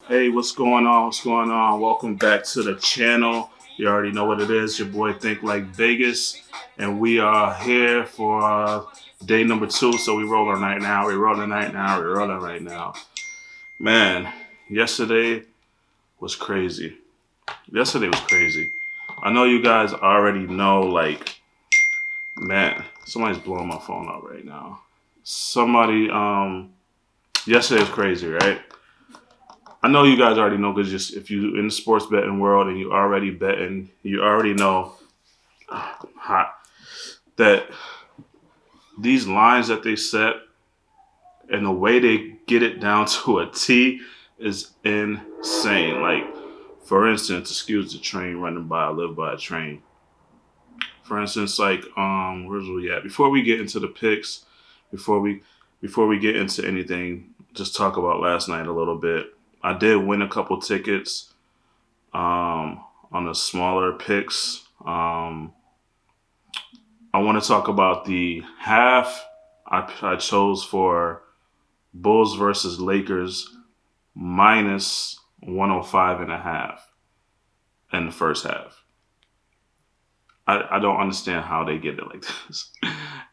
Hey, what's going on? What's going on? Welcome back to the channel. You already know what it is. Your boy Think Like Vegas, and we are here for day number 2. So we rolling right now. We're rolling right now. We're rolling right now. Man, yesterday was crazy. Yesterday was crazy. I know you guys already know. Man, somebody's blowing my phone up right now. Somebody. Yesterday was crazy, right? I know you guys already know because just if you in the sports betting world and you already betting, you already know hot that these lines that they set and the way they get it down to a T is insane. Like, for instance, excuse the train running by. I live by a train. For instance, where's we at? Before we get into the picks, before we before we get into anything, just talk about last night a little bit. I did win a couple tickets on the smaller picks. I want to talk about the half I chose for Bulls versus Lakers minus 105.5 in the first half. I don't understand how they get it like this.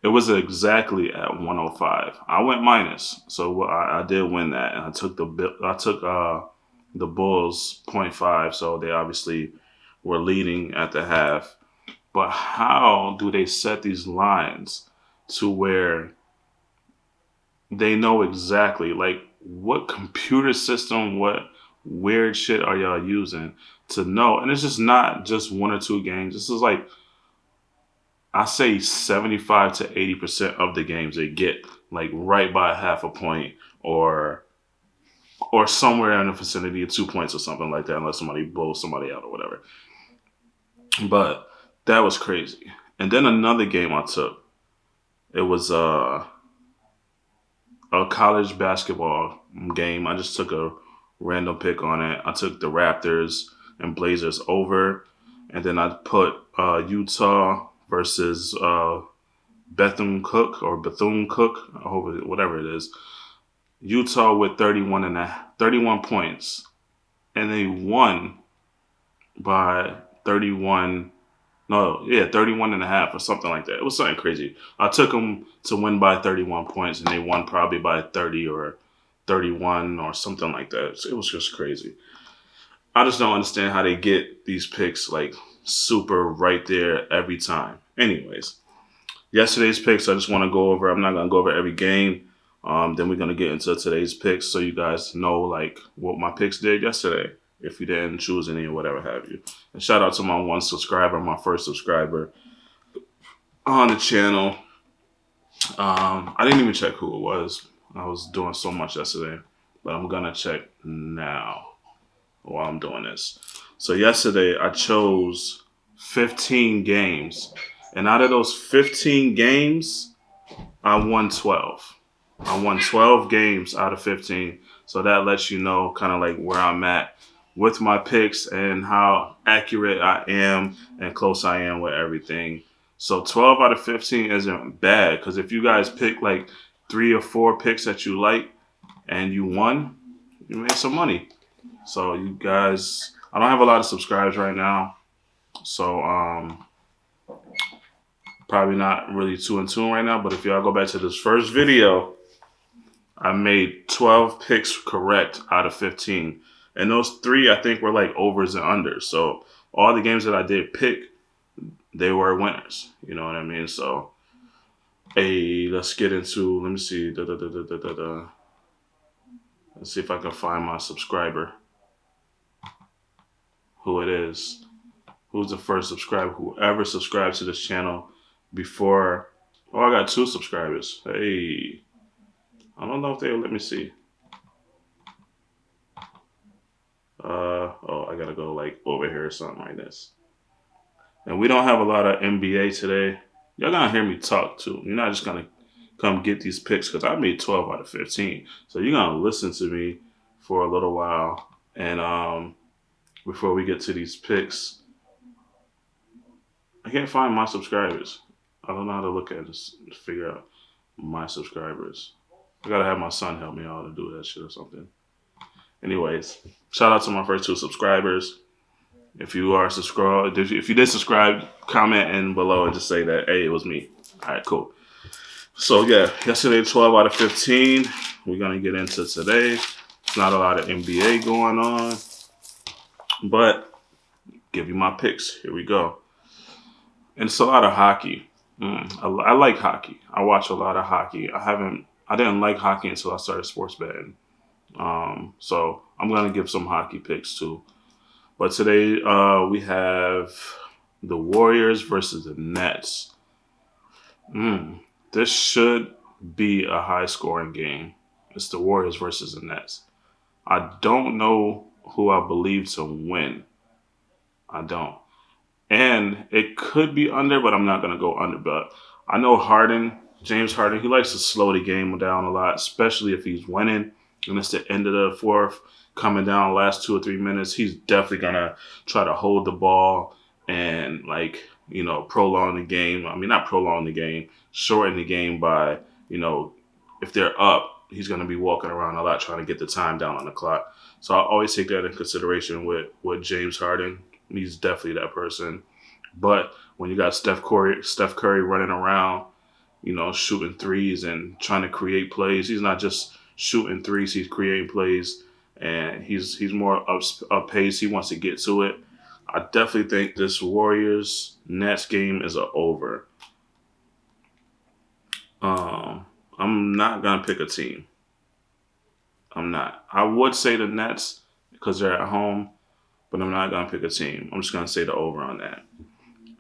It was exactly at 105. I went minus, so I did win that, and I took the Bulls .5, so they obviously were leading at the half. But how do they set these lines to where they know exactly, like, what computer system, what weird shit are y'all using to know? And it's just not just one or two games. This is like, I say 75 to 80% of the games they get like right by half a point or somewhere in the vicinity of 2 points or something like that, unless somebody blows somebody out or whatever. But that was crazy. And then another game I took, it was a college basketball game. I just took a random pick on it. I took the Raptors and Blazers over, and then I put Utah versus Bethune Cook. I hope whatever it is. Utah with 31 points, and they won by 31. No, yeah, 31 and a half or something like that. It was something crazy. I took them to win by 31 points, and they won probably by 30 or 31 or something like that. So it was just crazy. I just don't understand how they get these picks like super right there every time. Anyways, yesterday's picks, I just want to go over. I'm not going to go over every game. Then we're going to get into today's picks so you guys know like what my picks did yesterday if you didn't choose any or whatever have you. And shout out to my one subscriber, my first subscriber on the channel. I didn't even check who it was. I was doing so much yesterday, but I'm going to check now while I'm doing this. So yesterday I chose 15 games. And out of those 15 games, I won 12. I won 12 games out of 15. So that lets you know kind of like where I'm at with my picks and how accurate I am and close I am with everything. So 12 out of 15 isn't bad because if you guys pick like 3 or 4 picks that you like and you won, you made some money. So you guys, I don't have a lot of subscribers right now. So probably not really too in tune right now. But if y'all go back to this first video, I made 12 picks correct out of 15. And those 3, I think, were like overs and unders. So all the games that I did pick, they were winners. You know what I mean? So, hey, let's get into, let me see. Let's see if I can find my subscriber. Who it is. Who's the first subscriber? Whoever subscribed to this channel before. Oh, I got 2 subscribers. Hey. I don't know if they'll let me see. I gotta go like over here or something like this. And we don't have a lot of NBA today. Y'all gonna hear me talk too. You're not just gonna come get these picks because I made 12 out of 15. So you're gonna listen to me for a little while. And before we get to these picks, I can't find my subscribers. I don't know how to look at this to figure out my subscribers. I gotta have my son help me out to do that shit or something. Anyways, Shout out to my first 2 subscribers. If you are subscribed, if you did subscribe, comment in below and just say that, hey, it was me. All right, cool. So, yeah, yesterday, 12 out of 15. We're going to get into today. It's not a lot of NBA going on, but give you my picks. Here we go. And it's a lot of hockey. I like hockey. I watch a lot of hockey. I didn't like hockey until I started sports betting. So I'm going to give some hockey picks too. But today we have the Warriors versus the Nets. This should be a high-scoring game. It's the Warriors versus the Nets. I don't know who I believe to win. I don't. And it could be under, but I'm not going to go under. But I know James Harden, he likes to slow the game down a lot, especially if he's winning. And it's the end of the fourth, coming down the last 2 or 3 minutes. He's definitely going to try to hold the ball and, prolong the game. I mean, not prolong the game, shorten the game by, if they're up, he's going to be walking around a lot trying to get the time down on the clock. So I always take that in consideration with James Harden. He's definitely that person. But when you got Steph Curry running around, shooting threes and trying to create plays, he's not just shooting threes, he's creating plays, and he's more up pace. He wants to get to it. I definitely think this Warriors-Nets game is a over. I'm not going to pick a team. I'm not. I would say the Nets because they're at home, but I'm not going to pick a team. I'm just going to say the over on that.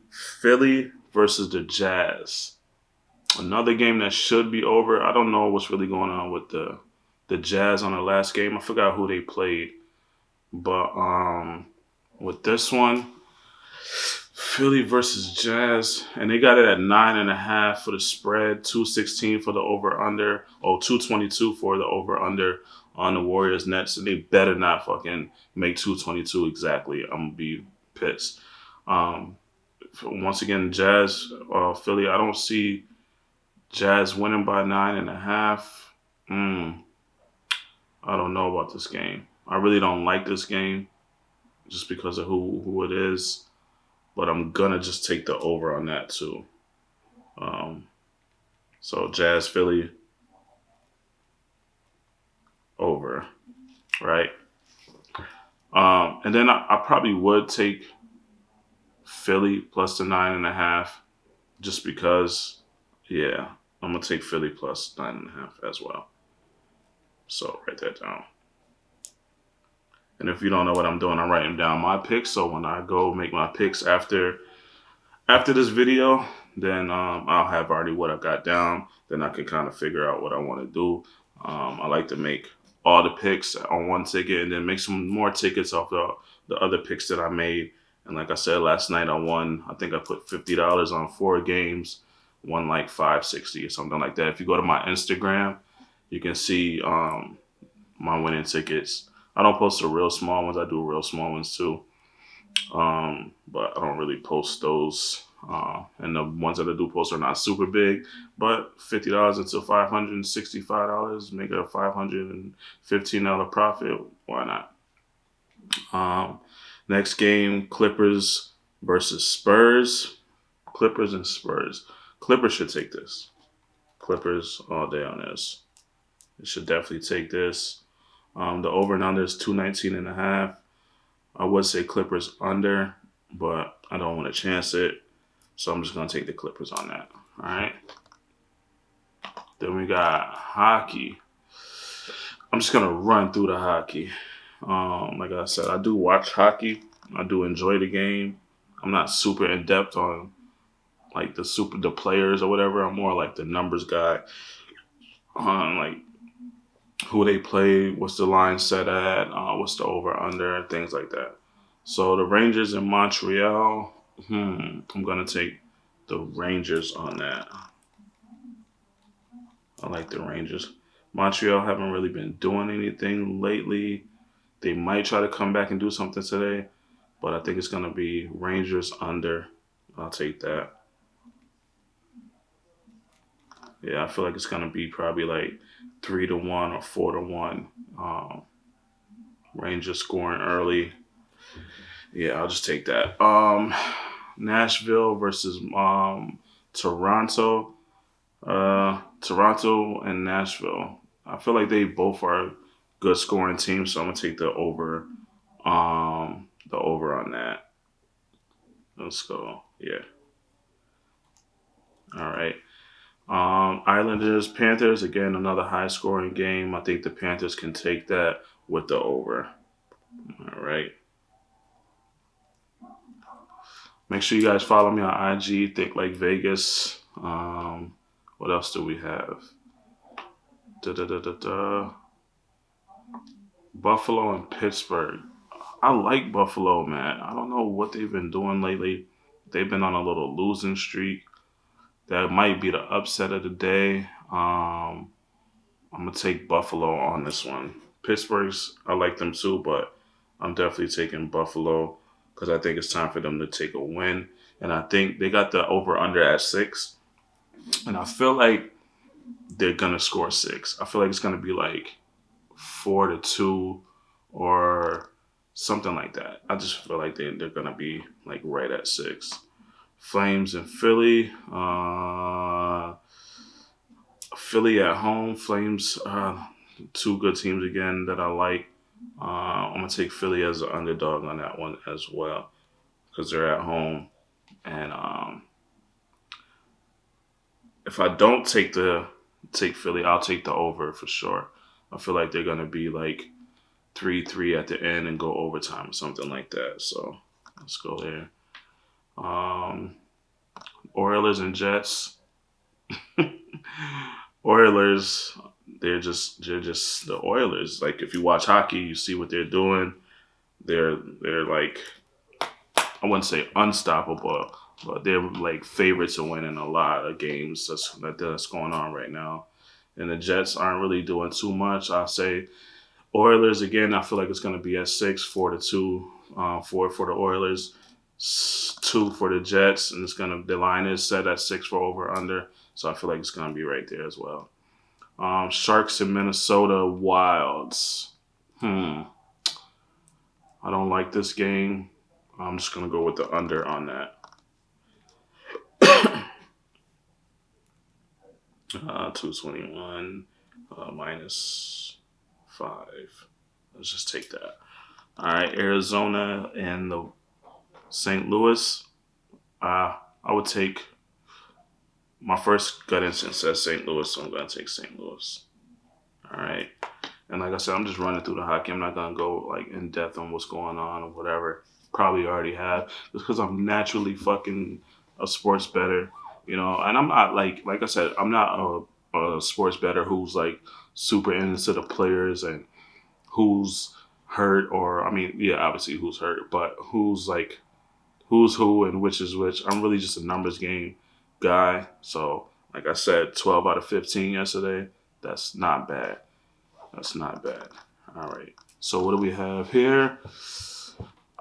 Philly versus the Jazz. Another game that should be over. I don't know what's really going on with the Jazz on the last game. I forgot who they played. But with this one, Philly versus Jazz, and they got it at 9.5 for the spread, 216 for the over/under, 222 for the over/under on the Warriors Nets, and they better not fucking make 222 exactly. I'm gonna be pissed. Once again, Jazz, Philly. I don't see Jazz winning by 9.5. I don't know about this game. I really don't like this game, just because of who it is. But I'm going to just take the over on that too. So Jazz, Philly, over, right? And then I probably would take Philly plus the 9.5 just because, yeah, I'm going to take Philly plus 9.5 as well. So write that down. And if you don't know what I'm doing, I'm writing down my picks. So when I go make my picks after this video, then I'll have already what I got down. Then I can kind of figure out what I want to do. I like to make all the picks on one ticket and then make some more tickets off the other picks that I made. And like I said, last night I think I put $50 on 4 games, won like $560 or something like that. If you go to my Instagram, you can see my winning tickets. I don't post the real small ones. I do real small ones too. But I don't really post those. And the ones that I do post are not super big. But $50 into $565, make it a $515 profit. Why not? Next game, Clippers versus Spurs. Clippers and Spurs. Clippers should take this. Clippers all day on this. They should definitely take this. The over and under is 219.5. I would say Clippers under, but I don't want to chance it. So I'm just going to take the Clippers on that. All right. Then we got hockey. I'm just going to run through the hockey. Like I said, I do watch hockey. I do enjoy the game. I'm not super in depth on like the players or whatever. I'm more like the numbers guy. Like who they play, what's the line set at, what's the over under, and things like that. So the Rangers in Montreal, I'm gonna take the Rangers on that. I like the Rangers. Montreal haven't really been doing anything lately. They might try to come back and do something today, but I think it's gonna be Rangers under. I'll take that. Yeah, I feel like it's gonna be probably like 3-1 or 4-1 Rangers scoring early. Yeah, I'll just take that. Nashville versus Toronto. Toronto and Nashville. I feel like they both are good scoring teams, so I'm gonna take the over. The over on that. Let's go. Yeah. All right. Islanders, Panthers, again, another high scoring game. I think the Panthers can take that with the over. All right. Make sure you guys follow me on IG, Thinklikevegas. What else do we have? Buffalo and Pittsburgh. I like Buffalo, man. I don't know what they've been doing lately. They've been on a little losing streak. That might be the upset of the day. I'm gonna take Buffalo on this one. Pittsburgh's, I like them too, but I'm definitely taking Buffalo because I think it's time for them to take a win. And I think they got the over under at 6, and I feel like they're gonna score 6. I feel like it's gonna be like 4-2 or something like that. I just feel like they're gonna be like right at 6. Flames and Philly. Philly at home. Flames, two good teams again that I like. I'm gonna take Philly as an underdog on that one as well because they're at home. And if I don't take Philly, I'll take the over for sure. I feel like they're gonna be like 3-3 at the end and go overtime or something like that. So let's go there. Oilers and Jets. Oilers, they're just the Oilers. Like if you watch hockey, you see what they're doing. They're like, I wouldn't say unstoppable, but they're like favorites to win in a lot of games that's going on right now. And the Jets aren't really doing too much. I say Oilers again. I feel like it's going to be at 6, 4-2, 4 for the Oilers, 2 for the Jets, and the line is set at 6 for over under. So I feel like it's going to be right there as well. Sharks and Minnesota Wilds. I don't like this game. I'm just going to go with the under on that. 221 minus 5. Let's just take that. All right, Arizona and the St. Louis. I would take. My first gut instinct says St. Louis, so I'm going to take St. Louis. All right. And like I said, I'm just running through the hockey. I'm not going to go like in depth on what's going on or whatever. Probably already have. Just because I'm naturally fucking a sports bettor, you know. And I'm not like I said, I'm not a sports bettor who's like super into the players and who's hurt or, I mean, yeah, obviously who's hurt, but who's who and which is which. I'm really just a numbers game guy. So, like I said, 12 out of 15 yesterday. That's not bad. That's not bad. All right. So what do we have here?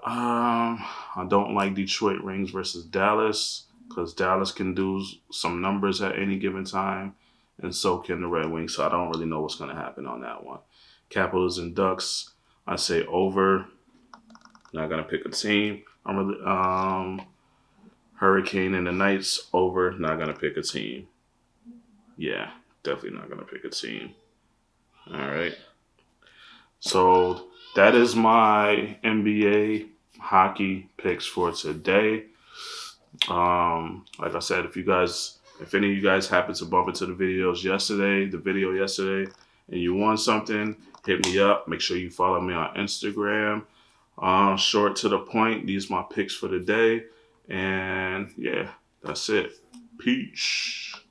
I don't like Detroit Rings versus Dallas because Dallas can do some numbers at any given time, and so can the Red Wings. So I don't really know what's going to happen on that one. Capitals and Ducks. I say over. Not going to pick a team. I'm really Hurricane and the Knights over. Not gonna pick a team. Yeah, definitely not gonna pick a team. All right. So that is my NBA hockey picks for today. Like I said, if any of you guys happen to bump into the video yesterday, and you want something, hit me up. Make sure you follow me on Instagram. Short to the point. These are my picks for the day. And yeah, that's it. Peace.